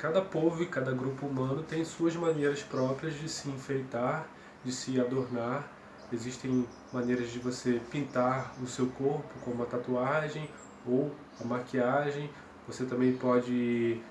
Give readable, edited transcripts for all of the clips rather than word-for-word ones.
Cada povo e cada grupo humano tem suas maneiras próprias de se enfeitar, de se adornar. Existem maneiras de você pintar o seu corpo, como a tatuagem ou a maquiagem. Você também pode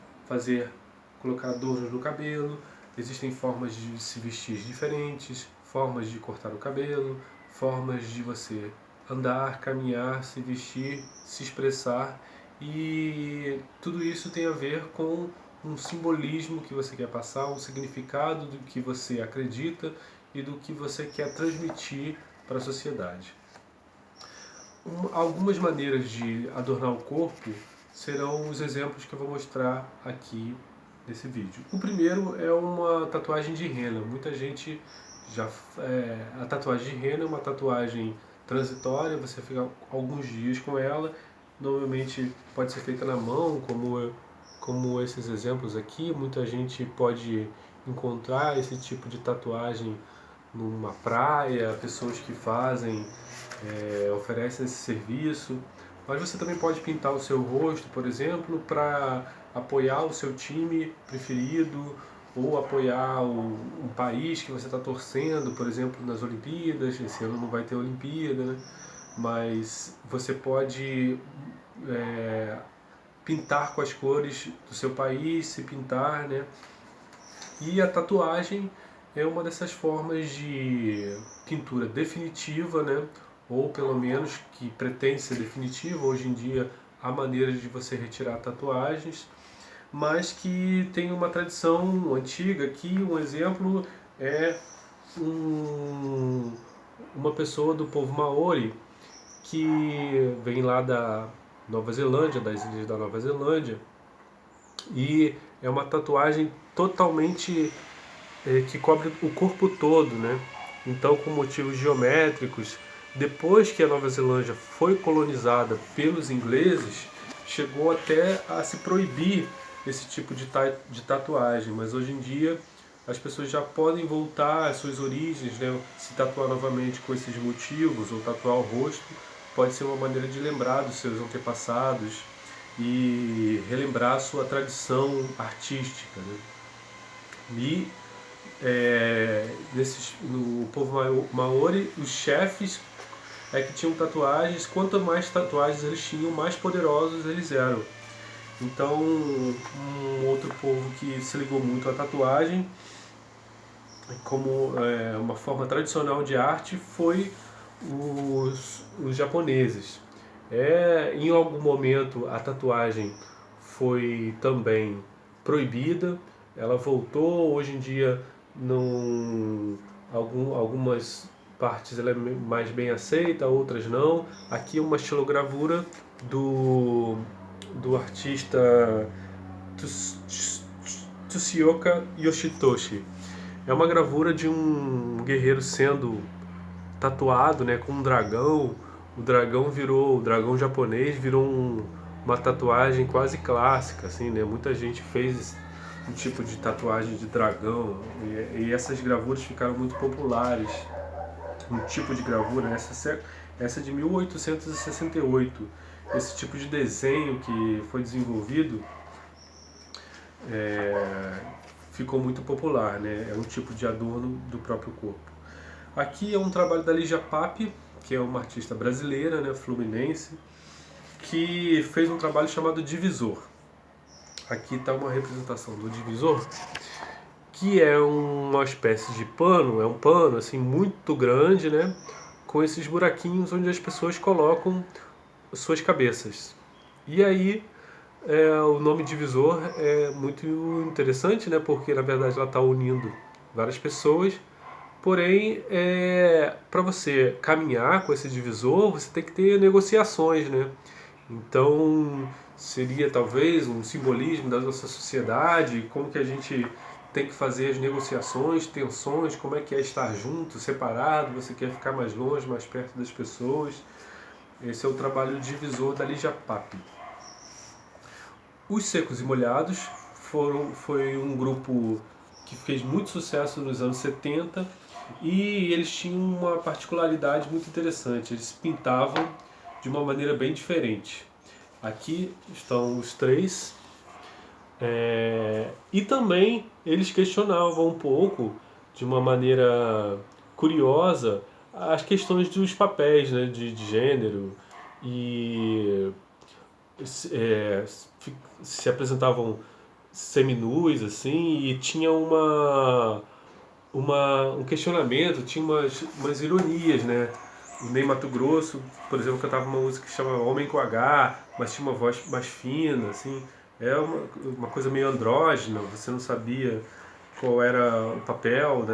colocar adornos no cabelo. Existem formas de se vestir diferentes, formas de cortar o cabelo, formas de você andar, caminhar, se vestir, se expressar. E tudo isso tem a ver com um simbolismo que você quer passar, um significado do que você acredita e do que você quer transmitir para a sociedade. Algumas maneiras de adornar o corpo serão os exemplos que eu vou mostrar aqui nesse vídeo. O primeiro é uma tatuagem de rena. Muita gente a tatuagem de rena é uma tatuagem transitória, você fica alguns dias com ela. Normalmente pode ser feita na mão, como esses exemplos aqui. Muita gente pode encontrar esse tipo de tatuagem numa praia, pessoas que oferecem esse serviço. Mas você também pode pintar o seu rosto, por exemplo, para apoiar o seu time preferido ou apoiar um país que você está torcendo, por exemplo, nas Olimpíadas. Esse ano não vai ter Olimpíada, né? Mas você pode pintar com as cores do seu país, se pintar, né? E a tatuagem é uma dessas formas de pintura definitiva, né? Ou pelo menos que pretende ser definitiva. Hoje em dia há maneiras de você retirar tatuagens, mas que tem uma tradição antiga. Aqui um exemplo é uma pessoa do povo Maori que vem lá da Nova Zelândia, das ilhas da Nova Zelândia, e é uma tatuagem totalmente que cobre o corpo todo, né? Então, com motivos geométricos, depois que a Nova Zelândia foi colonizada pelos ingleses, chegou até a se proibir esse tipo de tatuagem, mas hoje em dia as pessoas já podem voltar às suas origens, né? Se tatuar novamente com esses motivos, ou tatuar o rosto, pode ser uma maneira de lembrar dos seus antepassados e relembrar a sua tradição artística, né? E no povo Maori, os chefes que tinham tatuagens. Quanto mais tatuagens eles tinham, mais poderosos eles eram. Então, um outro povo que se ligou muito à tatuagem como uma forma tradicional de arte foi os japoneses. Em algum momento a tatuagem foi também proibida, ela voltou. Hoje em dia algumas partes ela é mais bem aceita, outras não. Aqui é uma estilogravura do artista Tsuyoka Yoshitoshi. É uma gravura de um guerreiro sendo tatuado, né, com um dragão. O dragão japonês virou uma tatuagem quase clássica, assim, né? Muita gente fez um tipo de tatuagem de dragão e essas gravuras ficaram muito populares. Um tipo de gravura, essa é de 1868. Esse tipo de desenho que foi desenvolvido ficou muito popular, né? É um tipo de adorno do próprio corpo. Aqui é um trabalho da Lígia Pape, que é uma artista brasileira, né, fluminense, que fez um trabalho chamado Divisor. Aqui está uma representação do divisor, que é uma espécie de pano, é um pano assim muito grande, né, com esses buraquinhos onde as pessoas colocam suas cabeças. E aí o nome divisor é muito interessante, né, porque na verdade ela está unindo várias pessoas. Porém, para você caminhar com esse divisor, você tem que ter negociações, né? Então, seria talvez um simbolismo da nossa sociedade, como que a gente tem que fazer as negociações, tensões, como é que é estar junto, separado, você quer ficar mais longe, mais perto das pessoas. Esse é o trabalho divisor da Lígia Pape. Os Secos e Molhados foi um grupo que fez muito sucesso nos anos 70 e eles tinham uma particularidade muito interessante. Eles pintavam de uma maneira bem diferente. Aqui estão os três. E também eles questionavam um pouco, de uma maneira curiosa, as questões dos papéis, né, de gênero e é, se apresentavam seminus assim e tinha um questionamento, tinha umas ironias, né? O Ney Matogrosso, por exemplo, cantava uma música que chama Homem com H, mas tinha uma voz mais fina, assim. É uma coisa meio andrógena, você não sabia qual era o papel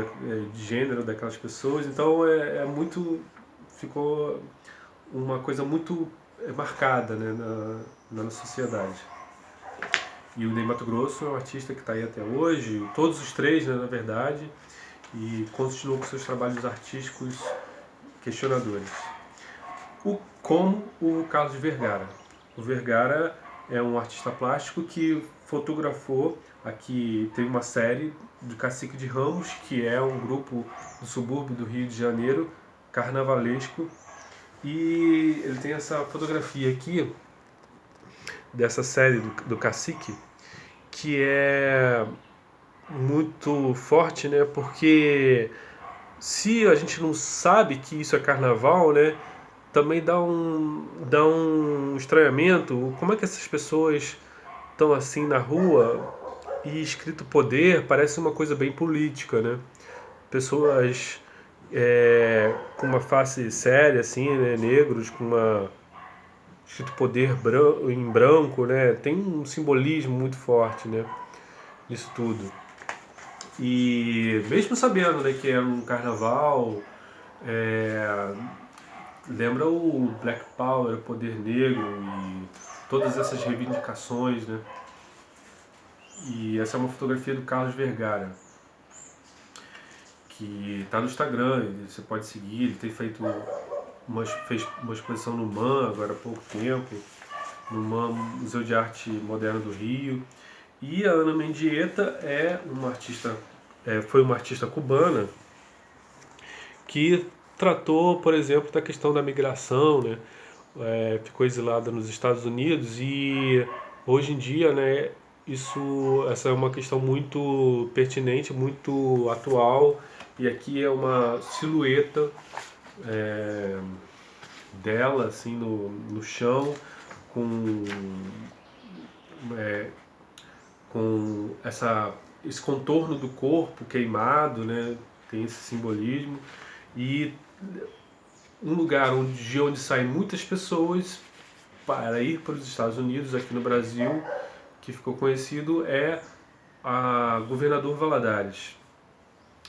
de gênero daquelas pessoas. Então ficou uma coisa muito marcada, né, na sociedade. E o Ney Matogrosso é um artista que está aí até hoje, todos os três, né, na verdade, e continuou com seus trabalhos artísticos questionadores. Como o Carlos Vergara. O Vergara é um artista plástico que fotografou, aqui teve uma série do Cacique de Ramos, que é um grupo do subúrbio do Rio de Janeiro, carnavalesco, e ele tem essa fotografia aqui, dessa série do Cacique, que é muito forte, né? Porque se a gente não sabe que isso é carnaval, né? Também dá um estranhamento. Como é que essas pessoas estão assim na rua e escrito poder parece uma coisa bem política, né? Pessoas com uma face séria, assim, né? Negros, com uma escrito poder em branco, né? Tem um simbolismo muito forte, né? Isso tudo. E mesmo sabendo, né, que era um carnaval, é, lembra o Black Power, o poder negro e todas essas reivindicações, né? E essa é uma fotografia do Carlos Vergara, que está no Instagram, você pode seguir, ele tem feito fez uma exposição no MAM agora há pouco tempo, no MAM, Museu de Arte Moderna do Rio. E a Ana Mendieta foi uma artista cubana que tratou, por exemplo, da questão da migração, né? Ficou exilada nos Estados Unidos e hoje em dia, né, essa é uma questão muito pertinente, muito atual, e aqui é uma silhueta é, dela assim no chão com é, com esse contorno do corpo queimado, né? Tem esse simbolismo e um lugar de onde saem muitas pessoas para ir para os Estados Unidos, aqui no Brasil, que ficou conhecido, é a Governador Valadares.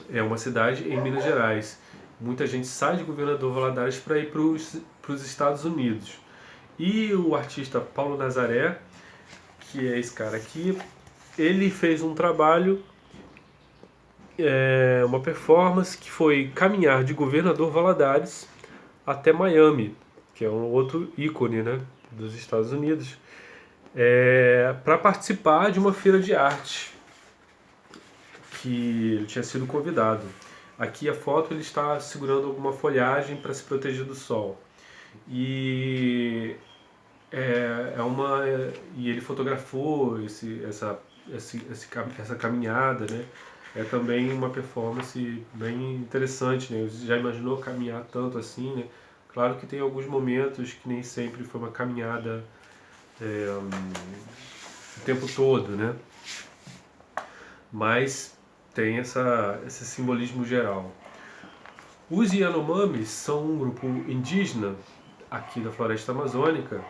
É uma cidade em Minas Gerais. Muita gente sai de Governador Valadares para ir para os Estados Unidos. E o artista Paulo Nazaré, que é esse cara aqui, ele fez um trabalho, uma performance que foi caminhar de Governador Valadares até Miami, que é um outro ícone, né, dos Estados Unidos, para participar de uma feira de arte que ele tinha sido convidado. Aqui a foto ele está segurando alguma folhagem para se proteger do sol. E e ele fotografou essa caminhada, né? É também uma performance bem interessante, né? Você já imaginou caminhar tanto assim, né? Claro que tem alguns momentos que nem sempre foi uma caminhada o tempo todo, né? Mas tem esse simbolismo geral. Os Yanomamis são um grupo indígena aqui da floresta amazônica,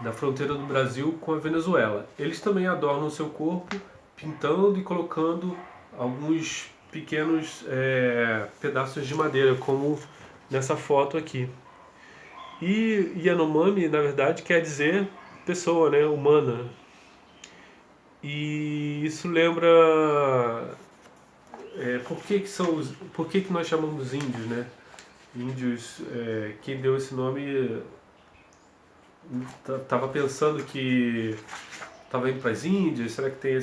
da fronteira do Brasil com a Venezuela. Eles também adornam o seu corpo pintando e colocando alguns pequenos pedaços de madeira, como nessa foto aqui. E Yanomami, na verdade, quer dizer pessoa, né, humana. E isso lembra por que nós chamamos índios, né? Índios, quem deu esse nome estava pensando que estava indo para as Índias. Será que tem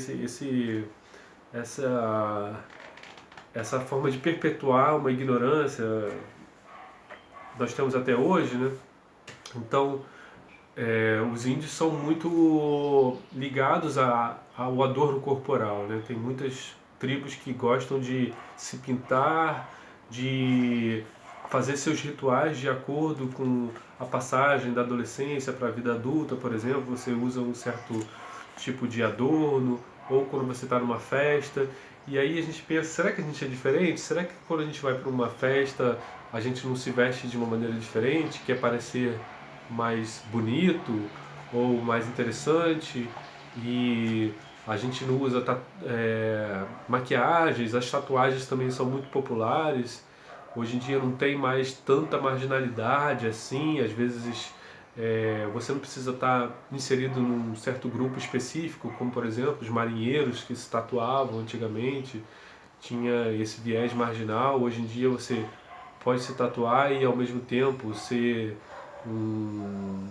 essa forma de perpetuar uma ignorância nós temos até hoje, né? Então os índios são muito ligados ao adorno corporal, né? Tem muitas tribos que gostam de se pintar, de fazer seus rituais de acordo com a passagem da adolescência para a vida adulta, por exemplo. Você usa um certo tipo de adorno, ou quando você está numa festa. E aí a gente pensa, será que a gente é diferente? Será que quando a gente vai para uma festa a gente não se veste de uma maneira diferente, quer parecer mais bonito ou mais interessante? E a gente não usa maquiagens, as tatuagens também são muito populares. Hoje em dia não tem mais tanta marginalidade assim, às vezes você não precisa estar inserido num certo grupo específico, como por exemplo os marinheiros que se tatuavam antigamente, tinha esse viés marginal. Hoje em dia você pode se tatuar e ao mesmo tempo ser um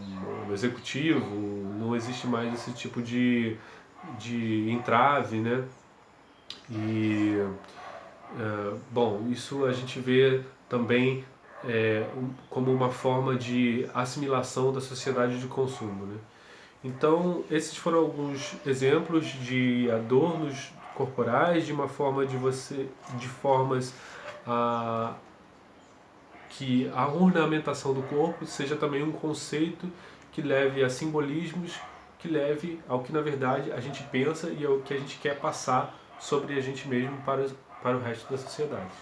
executivo, não existe mais esse tipo de entrave, né? E bom, isso a gente vê também como uma forma de assimilação da sociedade de consumo, né? Então, esses foram alguns exemplos de adornos corporais, de uma forma de formas a, que a ornamentação do corpo seja também um conceito que leve a simbolismos, que leve ao que na verdade a gente pensa e ao que a gente quer passar sobre a gente mesmo para o resto da sociedade.